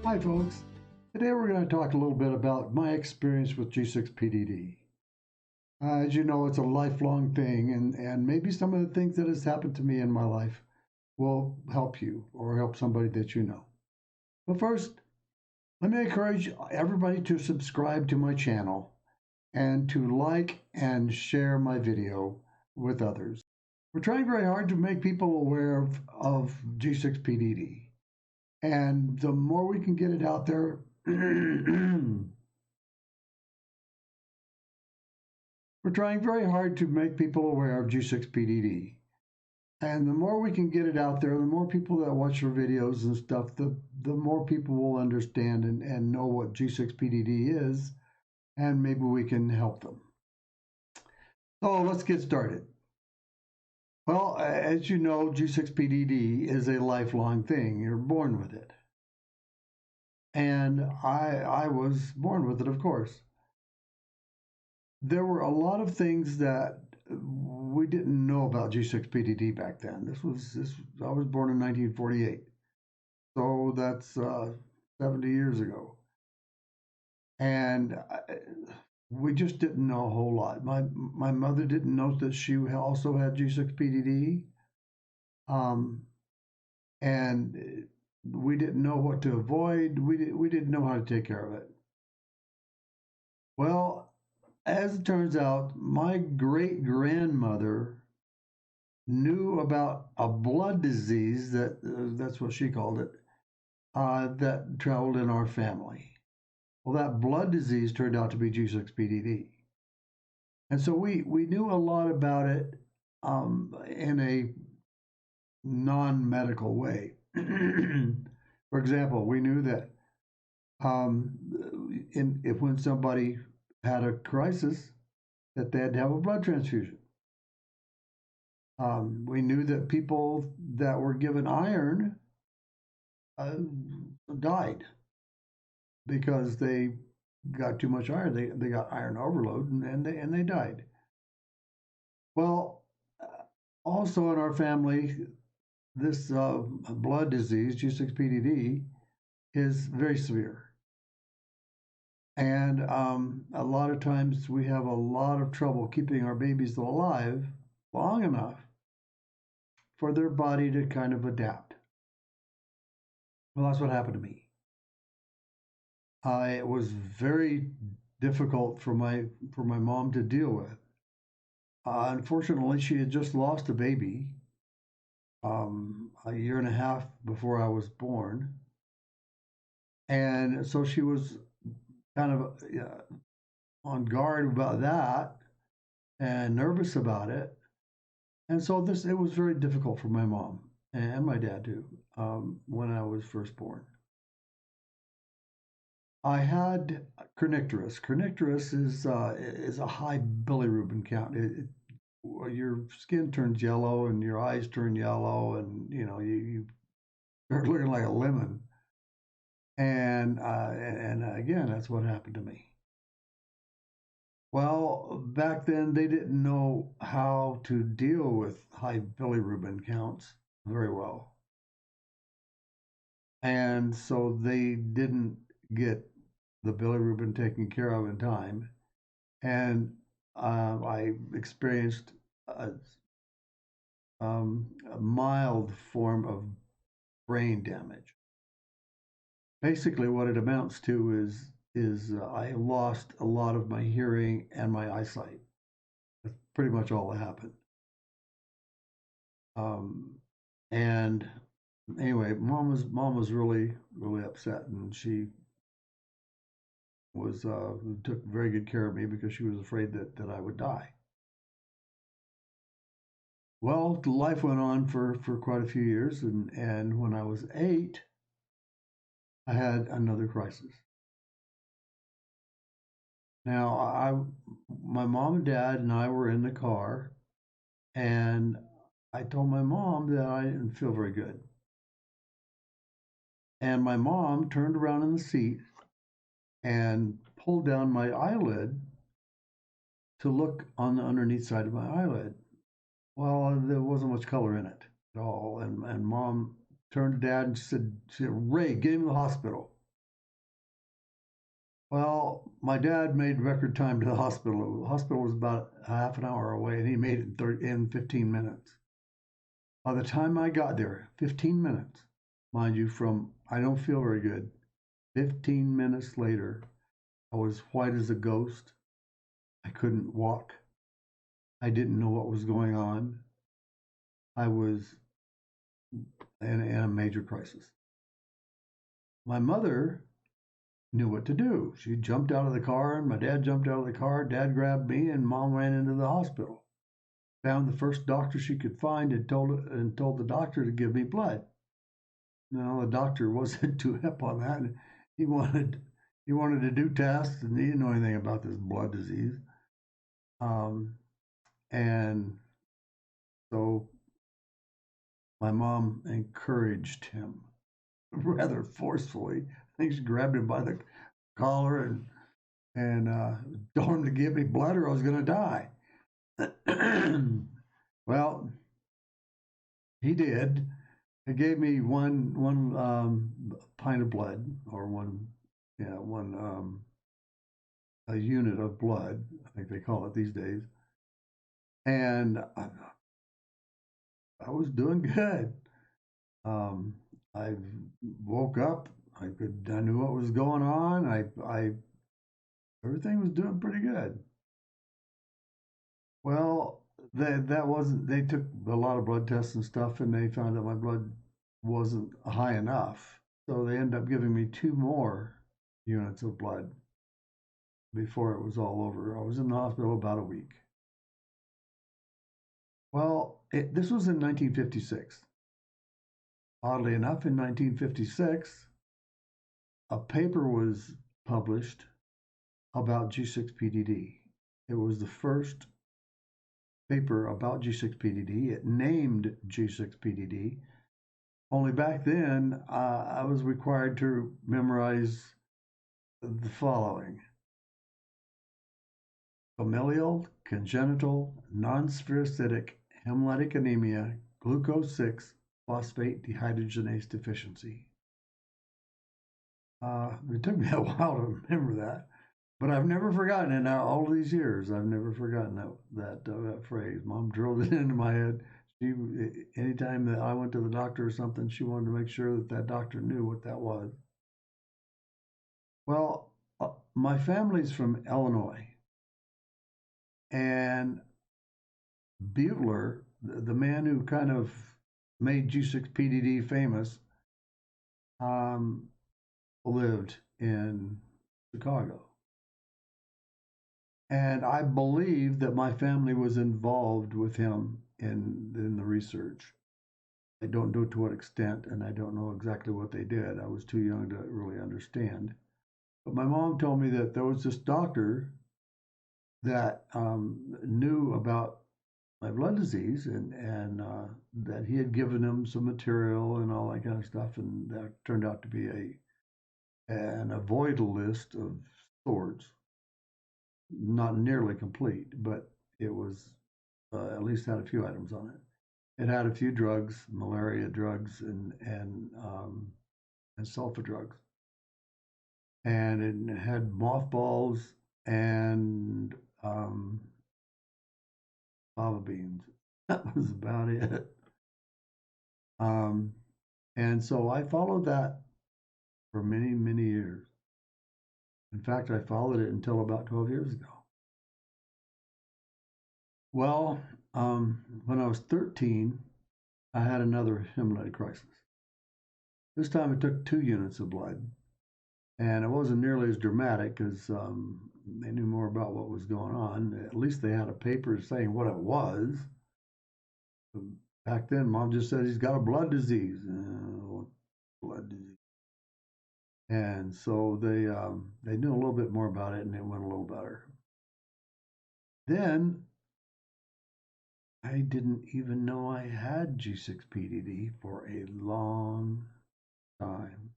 Hi folks, today we're going to talk a little bit about my experience with G6PDD. As you know, it's a lifelong thing, and maybe some of the things that has happened to me in my life will help you or help somebody that you know. But first, let me encourage everybody to subscribe to my channel and to like and share my video with others. We're trying very hard to make people aware of G6PDD. And the more we can get it out there, we're trying very hard to make people aware of G6PDD. And the more we can get it out there, the more people that watch our videos and stuff, the more people will understand and know what G6PDD is, and maybe we can help them. So let's get started. Well, as you know, G6PDD is a lifelong thing. You're born with it. And I was born with it, of course. There were a lot of things that we didn't know about G6PDD back then. I was born in 1948, so that's 70 years ago, and we just didn't know a whole lot. My mother didn't know that she also had G6PDD, and we didn't know what to avoid. We didn't know how to take care of it. Well, as it turns out, my great-grandmother knew about a blood disease that's what she called it, that traveled in our family. Well, that blood disease turned out to be G6PDD. And so we knew a lot about it in a non-medical way. For example, we knew that if when somebody had a crisis, that they had to have a blood transfusion. We knew that people that were given iron died because they got too much iron. They got iron overload and they died. Well, also in our family, this blood disease, G6PDD, is very severe. And a lot of times we have a lot of trouble keeping our babies alive long enough for their body to kind of adapt. Well, that's what happened to me. It was very difficult for my mom to deal with. Unfortunately, she had just lost a baby a year and a half before I was born, and so she was kind of on guard about that and nervous about it. And so it was very difficult for my mom and my dad too when I was first born. I had kernicterus. Kernicterus is a high bilirubin count. Your skin turns yellow and your eyes turn yellow, and you start looking like a lemon. And again, that's what happened to me. Well, back then they didn't know how to deal with high bilirubin counts very well. And so they didn't get the bilirubin taken care of in time. And I experienced a mild form of brain damage. Basically, what it amounts to is I lost a lot of my hearing and my eyesight. That's pretty much all that happened. And anyway, mom was really upset, and she was took very good care of me because she was afraid that I would die. Well, life went on for quite a few years, and when I was 8, I had another crisis. Now, my mom and dad and I were in the car, and I told my mom that I didn't feel very good. And my mom turned around in the seat and pulled down my eyelid to look on the underneath side of my eyelid. Well, there wasn't much color in it at all. And mom turned to dad and said, Ray, get him to the hospital. Well, my dad made record time to the hospital. The hospital was about half an hour away, and he made it in 15 minutes. By the time I got there, 15 minutes, mind you, from I don't feel very good. 15 minutes later, I was white as a ghost. I couldn't walk. I didn't know what was going on. I was in a major crisis. My mother knew what to do. She jumped out of the car, and my dad jumped out of the car. Dad grabbed me, and Mom ran into the hospital. Found the first doctor she could find and told the doctor to give me blood. No, the doctor wasn't too hip on that. He wanted he wanted to do tests, and he didn't know anything about this blood disease. Um, and so my mom encouraged him rather forcefully. I think she grabbed him by the collar and told him to give me blood or I was going to die. Well, he did. He gave me one pint of blood, or one a unit of blood. I think they call it these days. And I was doing good. Um, I woke up. I knew what was going on. I everything was doing pretty good. Well, that wasn't. They took a lot of blood tests and stuff, and they found that my blood wasn't high enough. So they ended up giving me two more units of blood before it was all over. I was in the hospital about a week. Well, this was in 1956. Oddly enough, in 1956, a paper was published about G6PDD. It was the first paper about G6PDD. It named G6PDD. Only back then, I was required to memorize the following: familial, congenital, non-spherocytic hemolytic anemia, glucose 6 phosphate dehydrogenase deficiency. It took me a while to remember that, but I've never forgotten it. Now, all these years, I've never forgotten that phrase. Mom drilled it into my head. She, anytime that I went to the doctor or something, she wanted to make sure that that doctor knew what that was. Well, my family's from Illinois, and Butler, the man who kind of made G6PDD famous, um, lived in Chicago. And I believe that my family was involved with him in the research. I don't know to what extent, and I don't know exactly what they did. I was too young to really understand. But my mom told me that there was this doctor that knew about my blood disease and that he had given him some material and all that kind of stuff, and that turned out to be an avoidal list of sorts, not nearly complete, but it was at least had a few items on it. It had a few drugs, malaria drugs, and sulfa drugs, and it had mothballs and fava beans. That was about it. Um, and so I followed that for many, many years. In fact, I followed it until about 12 years ago. Well, when I was 13, I had another hemolytic crisis. This time it took 2 units of blood, and it wasn't nearly as dramatic because they knew more about what was going on. At least they had a paper saying what it was. Back then, Mom just said he's got a blood disease. Blood disease. And so they knew a little bit more about it, and it went a little better. Then I didn't even know I had G6PDD for a long time.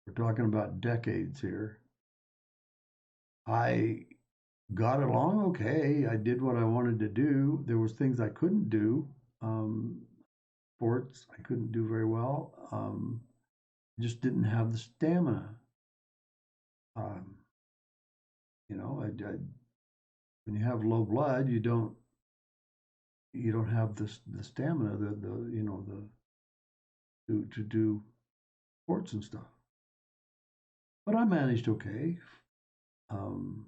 We're talking about decades here. I got along okay. I did what I wanted to do. There was things I couldn't do. Sports I couldn't do very well. Just didn't have the stamina. Um, when you have low blood, you don't have the stamina, to do sports and stuff. But I managed okay. Um,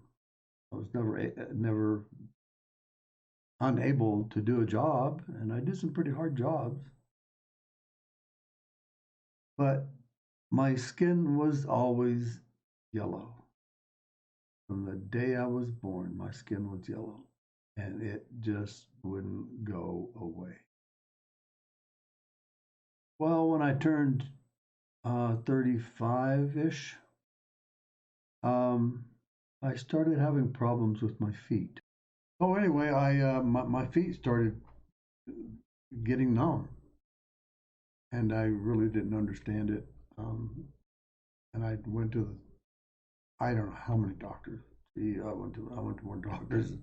I was never unable to do a job, and I did some pretty hard jobs. But my skin was always yellow. From the day I was born, my skin was yellow, and it just wouldn't go away. Well, when I turned 35-ish, I started having problems with my feet. Oh, anyway, my feet started getting numb, and I really didn't understand it. And I went to I don't know how many doctors. See, I went to more doctors,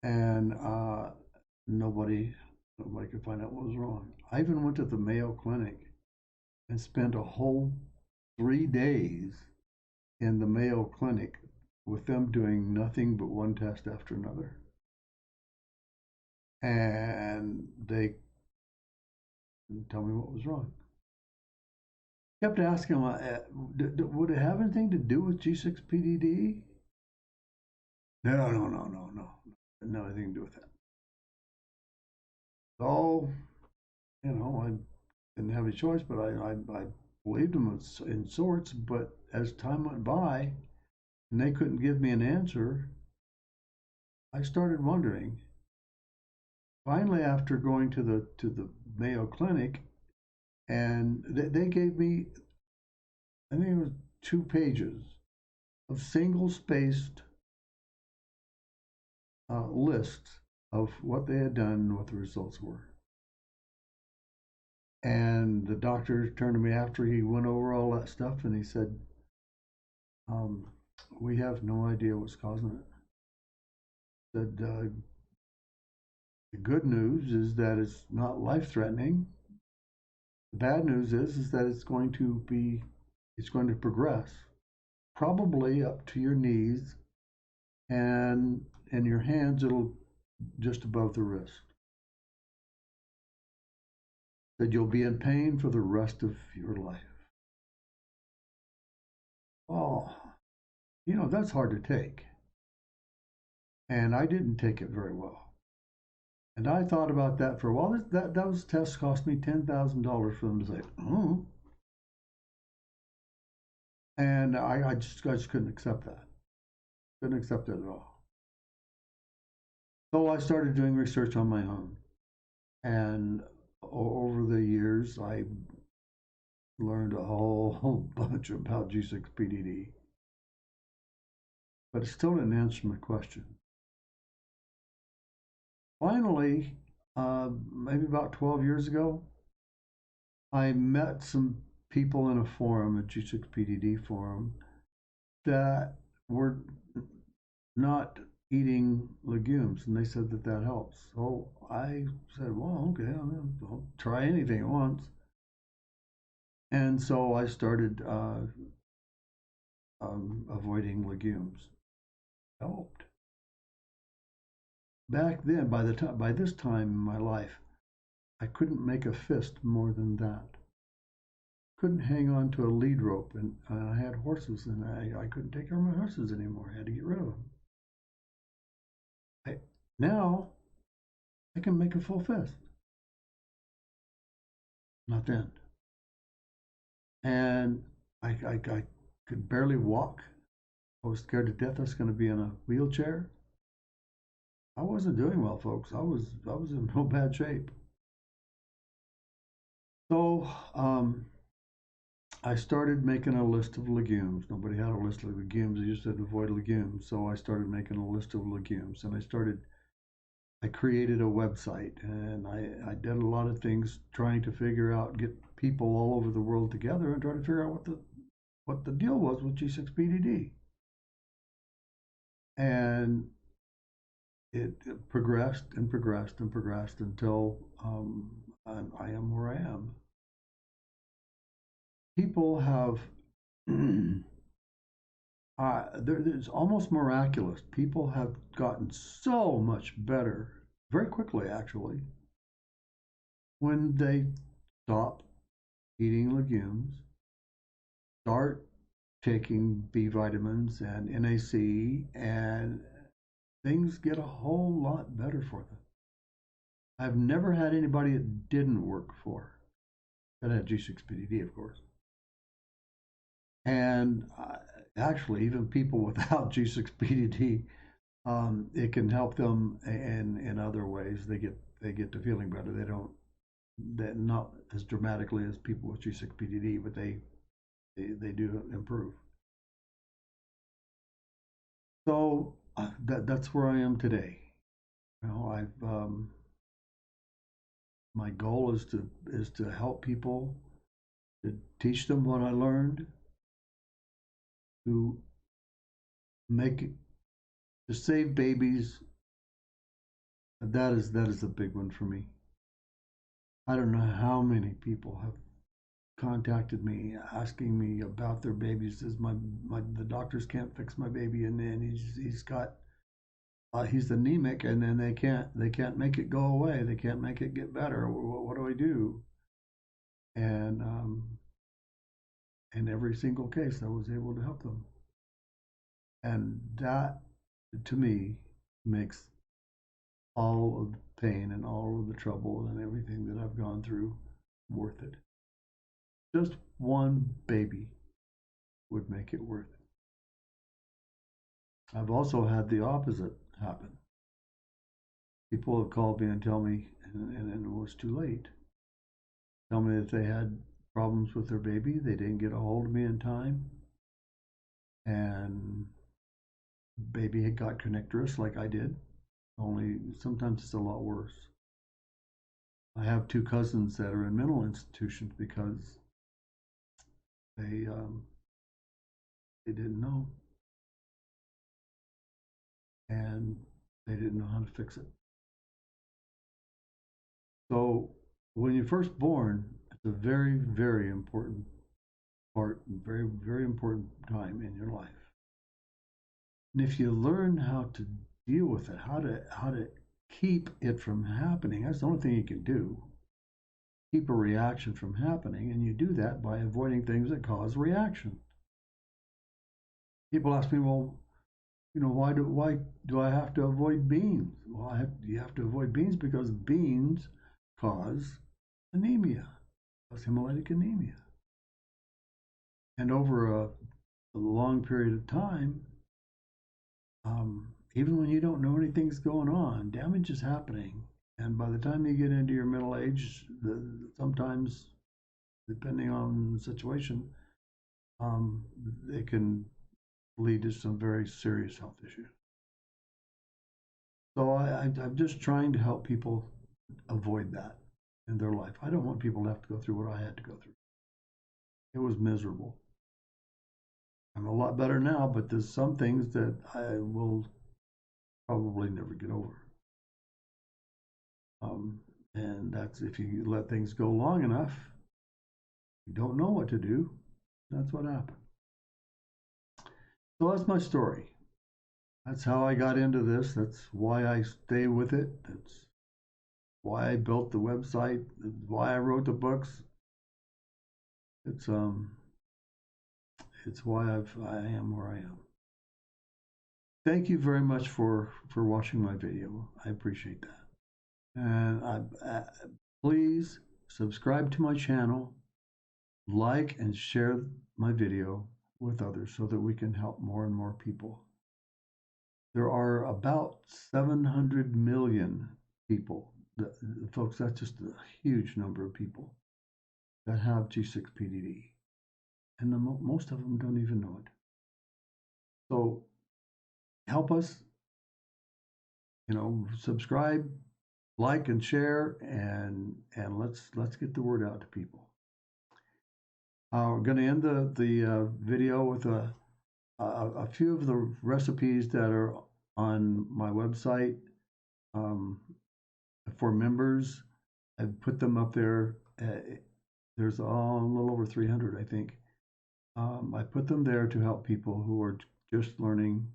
and nobody could find out what was wrong. I even went to the Mayo Clinic and spent a whole 3 days in the Mayo Clinic with them doing nothing but one test after another. And they didn't tell me what was wrong. Kept asking them, would it have anything to do with G6PDD? No. Nothing to do with that. So, I didn't have any choice, but I believed them in sorts. But as time went by and they couldn't give me an answer, I started wondering. Finally, after going to the Mayo Clinic, and they gave me, I think it was 2 pages of single-spaced lists of what they had done and what the results were. And the doctor turned to me after he went over all that stuff, and he said, we have no idea what's causing it. Said, the good news is that it's not life-threatening. The bad news is that it's going to progress, probably up to your knees, and in your hands it'll just above the wrist. That you'll be in pain for the rest of your life. Oh, that's hard to take. And I didn't take it very well. And I thought about that for a while. Those tests cost me $10,000 for them to say, oh. And I just couldn't accept that. Couldn't accept it at all. So I started doing research on my own. And over the years, I learned a whole bunch about G6PDD. But it still didn't answer my question. Finally, maybe about 12 years ago, I met some people in a forum, a G6PDD forum, that were not eating legumes, and they said that helps. So I said, well, okay, I'll try anything at once. And so I started avoiding legumes. Helped. Back then, by this time in my life, I couldn't make a fist more than that. Couldn't hang on to a lead rope, and I had horses, and I couldn't take care of my horses anymore. I had to get rid of them. Now I can make a full fist. Not then. And I could barely walk. I was scared to death I was going to be in a wheelchair. I wasn't doing well, folks. I was in real bad shape. So I started making a list of legumes. Nobody had a list of legumes. I just said avoid legumes. So I started making a list of legumes, and I created a website, and I did a lot of things trying to get people all over the world together and try to figure out what the deal was with G6PDD. And it progressed and progressed and progressed until I am where I am. People have It's almost miraculous. People have gotten so much better very quickly, actually, when they stop eating legumes, start taking B vitamins and NAC, and things get a whole lot better for them. I've never had anybody it didn't work for. That had G6PDD, of course. And actually, even people without G6PDD, it can help them in other ways. They get to feeling better. They don't that not as dramatically as people with G6PDD, but they do improve. So that's where I am today. You know, I've my goal is to help people, to teach them what I learned, to make to save babies. That is a big one for me. I don't know how many people have contacted me asking me about their babies. Says the doctors can't fix my baby, and then he's got he's anemic, and then they can't make it go away. They can't make it get better. What do I do? And in every single case, I was able to help them, and that to me makes all of the pain and all of the trouble and everything that I've gone through worth it. Just one baby would make it worth it. I've also had the opposite happen. People have called me and tell me, and it was too late, tell me that they had problems with their baby, they didn't get a hold of me in time, and baby had got connectorous like I did, only sometimes it's a lot worse. I have two cousins that are in mental institutions because they didn't know, and they didn't know how to fix it. So when you're first born, it's a very, very important part, very, very important time in your life. And if you learn how to deal with it, how to keep it from happening, that's the only thing you can do. Keep a reaction from happening, and you do that by avoiding things that cause reaction. People ask me, well, you know, why do I have to avoid beans? Well, you have to avoid beans because beans cause anemia, cause hemolytic anemia. And over a long period of time, even when you don't know anything's going on, damage is happening. And by the time you get into your middle age, sometimes, depending on the situation, it can lead to some very serious health issues. So I'm just trying to help people avoid that in their life. I don't want people to have to go through what I had to go through. It was miserable. I'm a lot better now, but there's some things that I will probably never get over. And that's if you let things go long enough, you don't know what to do. That's what happened. So that's my story. That's how I got into this. That's why I stay with it. That's why I built the website. That's why I wrote the books. It's why I am where I am. Thank you very much for watching my video. I appreciate that. And please subscribe to my channel, like and share my video with others so that we can help more and more people. There are about 700 million people, folks, that's just a huge number of people that have G6PDD. And most of them don't even know it. So help us, subscribe, like and share, and let's get the word out to people. We're going to end the video with a few of the recipes that are on my website for members. I've put them up there. There's a little over 300, I think. I put them there to help people who are just learning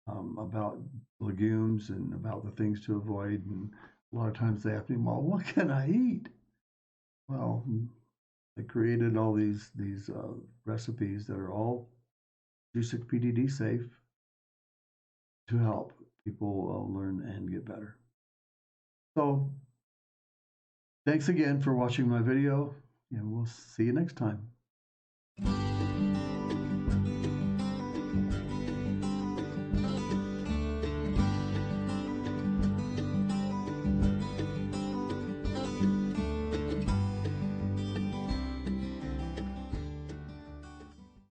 about legumes and about the things to avoid. And a lot of times they ask me, well, what can I eat? Well, they created all these recipes that are all G6PDD safe to help people learn and get better. So thanks again for watching my video, and we'll see you next time.